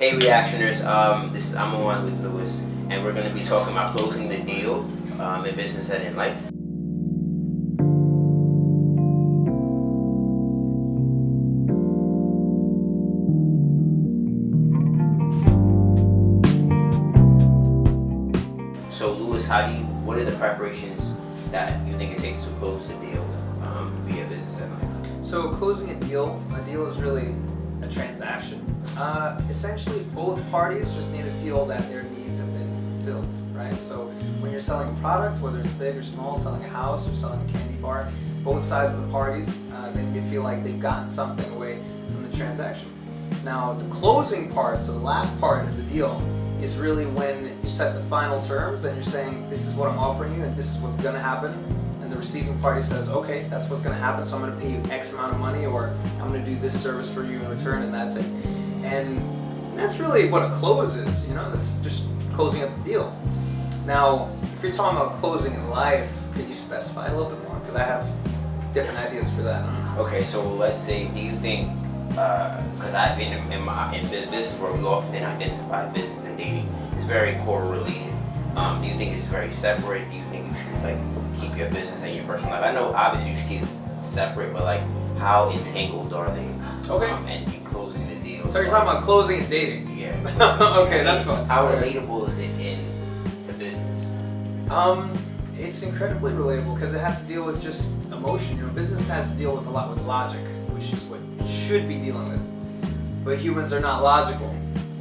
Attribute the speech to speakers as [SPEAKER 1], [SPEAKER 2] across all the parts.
[SPEAKER 1] Hey Reactioners, this is I'm on with Luis, and we're going to be talking about closing the deal in business and in life. So Luis, what are the preparations that you think it takes to close the deal via business and life?
[SPEAKER 2] So closing a deal is really a transaction. Essentially, both parties just need to feel that their needs have been fulfilled, right? So when you're selling a product, whether it's big or small, selling a house or selling a candy bar, both sides of the parties, they need to feel like they've gotten something away from the transaction. Now, the closing part, so the last part of the deal, is really when you set the final terms and you're saying, this is what I'm offering you and this is what's going to happen. And the receiving party says, okay, that's what's going to happen, so I'm going to pay you X amount of money, or I'm going to do this service for you in return, and that's it. And that's really what a close is, that's just closing up the deal. Now, if you're talking about closing in life, could you specify a little bit more? Because I have different ideas for that.
[SPEAKER 1] Okay, so let's say, do you think, because I've been in business where we often identify business and dating is very correlated. Do you think it's very separate? Do you think you should keep your business and your personal life? I know obviously you should keep it separate, but how entangled are they?
[SPEAKER 2] Okay.
[SPEAKER 1] And you closing the deal.
[SPEAKER 2] So you're talking about closing and dating?
[SPEAKER 1] Yeah.
[SPEAKER 2] Okay, that's fine.
[SPEAKER 1] How relatable is it to business?
[SPEAKER 2] It's incredibly relatable because it has to deal with just emotion. Business has to deal with a lot with logic, which is what it should be dealing with. But humans are not logical.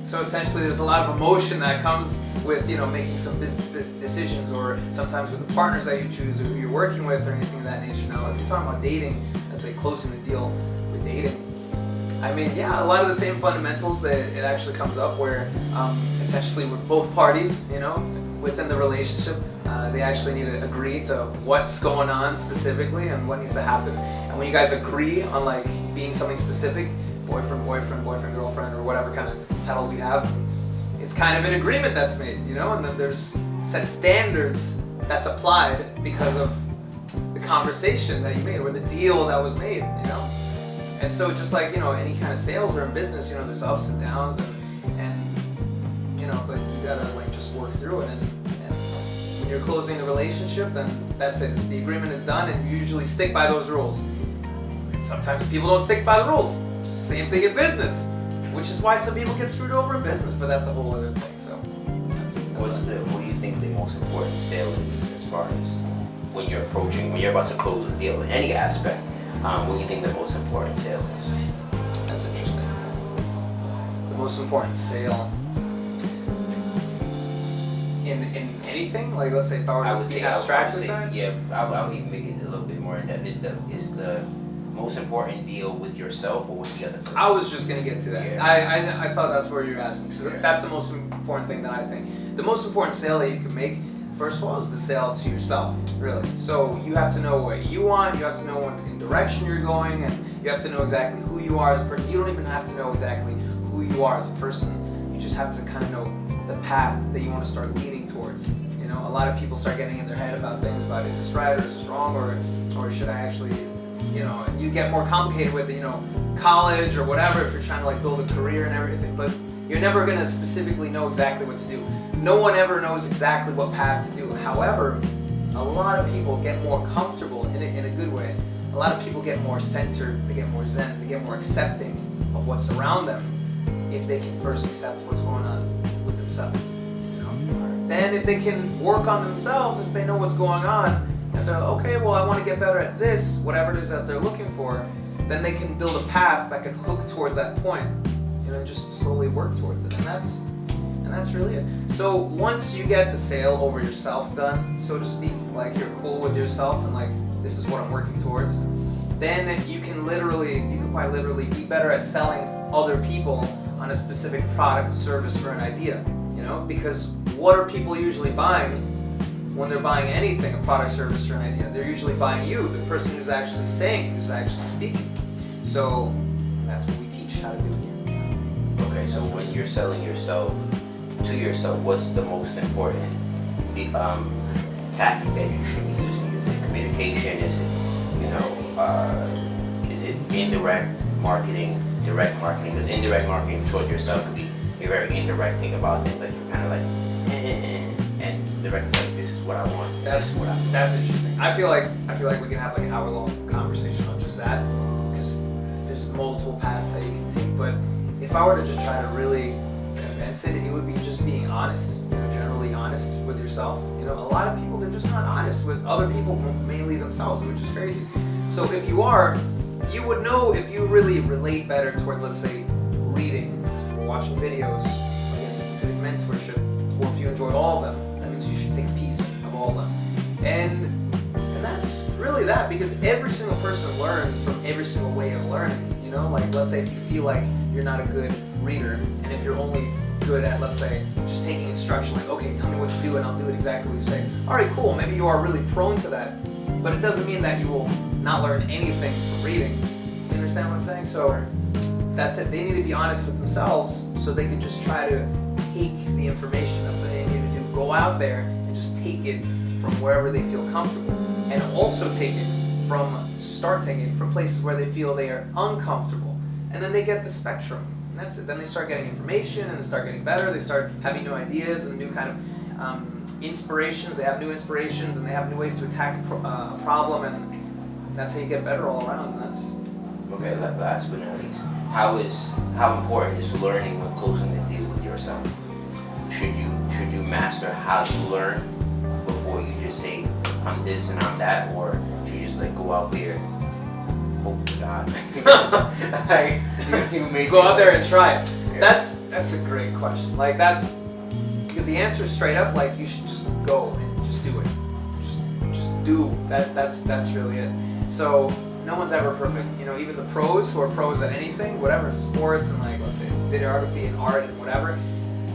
[SPEAKER 2] So essentially there's a lot of emotion that comes with, making some business decisions, or sometimes with the partners that you choose or who you're working with or anything of that nature. Now, if you're talking about dating, let's say closing the deal with dating, a lot of the same fundamentals that it actually comes up where essentially with both parties, within the relationship, they actually need to agree to what's going on specifically and what needs to happen. And when you guys agree on being something specific, boyfriend, girlfriend, or whatever kind of titles you have, it's kind of an agreement that's made, and then there's set standards that's applied because of the conversation that you made or the deal that was made, And so just like, any kind of sales or in business, there's ups and downs and but you gotta just work through it. And when you're closing the relationship, then that's it. The agreement is done, and you usually stick by those rules. And sometimes people don't stick by the rules. Same thing in business, which is why some people get screwed over in business, but that's a whole other thing. So
[SPEAKER 1] what do you think the most important sale is as far as when you're about to close a deal in any aspect? What do you think the most important sale is?
[SPEAKER 2] That's interesting. The most important sale in anything? Let's say if I were to be abstract with that?
[SPEAKER 1] Yeah, I would even make it a little bit more in depth. Is the most important deal with yourself or with the other person?
[SPEAKER 2] I was just going to get to that.
[SPEAKER 1] Yeah.
[SPEAKER 2] I thought that's where you're asking. So that's the most important thing that I think. The most important sale that you can make, first of all, is the sale to yourself, really. So you have to know what you want, you have to know what direction you're going, and you have to know exactly who you are as a person. You don't even have to know exactly who you are as a person. You just have to kind of know the path that you want to start leaning towards. A lot of people start getting in their head about things about, is this right or is this wrong, or should I actually, and you get more complicated with college or whatever if you're trying to build a career and everything, but you're never going to specifically know exactly what to do. No one ever knows exactly what path to do. However, a lot of people get more comfortable in a good way. A lot of people get more centered, they get more zen, they get more accepting of what's around them if they can first accept what's going on with themselves. Then if they can work on themselves, if they know what's going on, and they're okay, well, I want to get better at this, whatever it is that they're looking for, then they can build a path that can hook towards that point, and just slowly work towards it. And that's really it. So once you get the sale over yourself done, so to speak, you're cool with yourself and this is what I'm working towards, then you can quite literally be better at selling other people on a specific product, service, or an idea, because what are people usually buying when they're buying anything, a product, service, or an idea? They're usually buying you, the person who's actually saying, who's actually speaking. So that's what we teach how to do here.
[SPEAKER 1] Okay, so when you're selling yourself to yourself, what's the most important tactic that you should be using? Is it communication? Is it indirect marketing, direct marketing? Because indirect marketing toward yourself could be you're very indirect about things. Like you're kind of like, and the director's like, this is what I want.
[SPEAKER 2] That's interesting. I feel like we can have like an hour-long conversation on just that, because there's multiple paths that you can take. But if I were to just try to really condense it, it would be just being honest. Generally honest with yourself. A lot of people, they're just not honest with other people, mainly themselves, which is crazy. So if you are, you would know if you really relate better towards, let's say, reading or watching videos or getting specific mentorship, or if you enjoy all of them, that means you should take a piece of all of them. And that's really that, because every single person learns from every single way of learning. Like let's say if you feel like you're not a good reader, and if you're only good at, let's say, just taking instruction, like, okay, tell me what to do and I'll do it exactly what you say. All right, cool, maybe you are really prone to that, but it doesn't mean that you will not learn anything from reading. You understand what I'm saying? So that's it. They need to be honest with themselves so they can just try to take the information. That's what they need to do. Go out there and just take it from wherever they feel comfortable, and also start taking it from places where they feel they are uncomfortable, and then they get the spectrum. That's it. Then they start getting information and they start getting better. They start having new ideas and new kind of inspirations. They have new inspirations and they have new ways to attack a problem, and that's how you get better all around. And that's
[SPEAKER 1] okay. Last but not least, how important is learning when closing the deal with yourself? Should you master how to learn before you just say I'm this and I'm that, or should you just like go out there? Oh God! Like, you
[SPEAKER 2] go out there and try it.
[SPEAKER 1] Yeah.
[SPEAKER 2] That's a great question. Like that's because the answer is straight up. Like you should just go and just do it. Just do that. That's really it. So no one's ever perfect. Even the pros who are pros at anything, whatever, in sports and like let's say videography and art and whatever,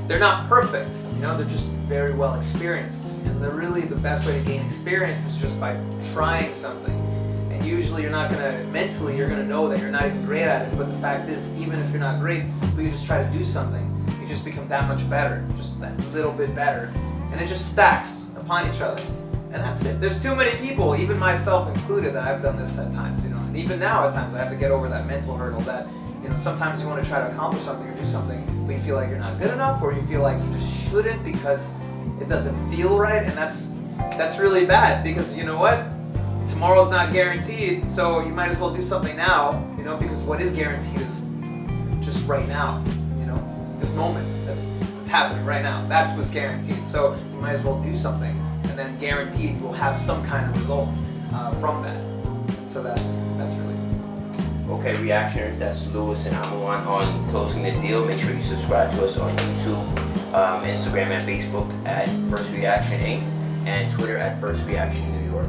[SPEAKER 2] they're not perfect. They're just very well experienced. And the best way to gain experience is just by trying something. And usually you're gonna know that you're not even great at it, but the fact is, even if you're not great, you just try to do something, you just become that much better, just that little bit better, and it just stacks upon each other, and that's it. There's too many people, even myself included, that I've done this at times, and even now at times I have to get over that mental hurdle that, sometimes you want to try to accomplish something or do something, but you feel like you're not good enough, or you feel like you just shouldn't because it doesn't feel right, and that's really bad, because you know what? Tomorrow's not guaranteed, so you might as well do something now, because what is guaranteed is just right now, this moment, that's what's happening right now. That's what's guaranteed. So you might as well do something, and then guaranteed you'll have some kind of results from that. So that's really
[SPEAKER 1] okay, reactioner. That's Luis and Amuan on Closing the Deal. Make sure you subscribe to us on YouTube, Instagram, and Facebook at First Reaction Inc. and Twitter at First Reaction New York.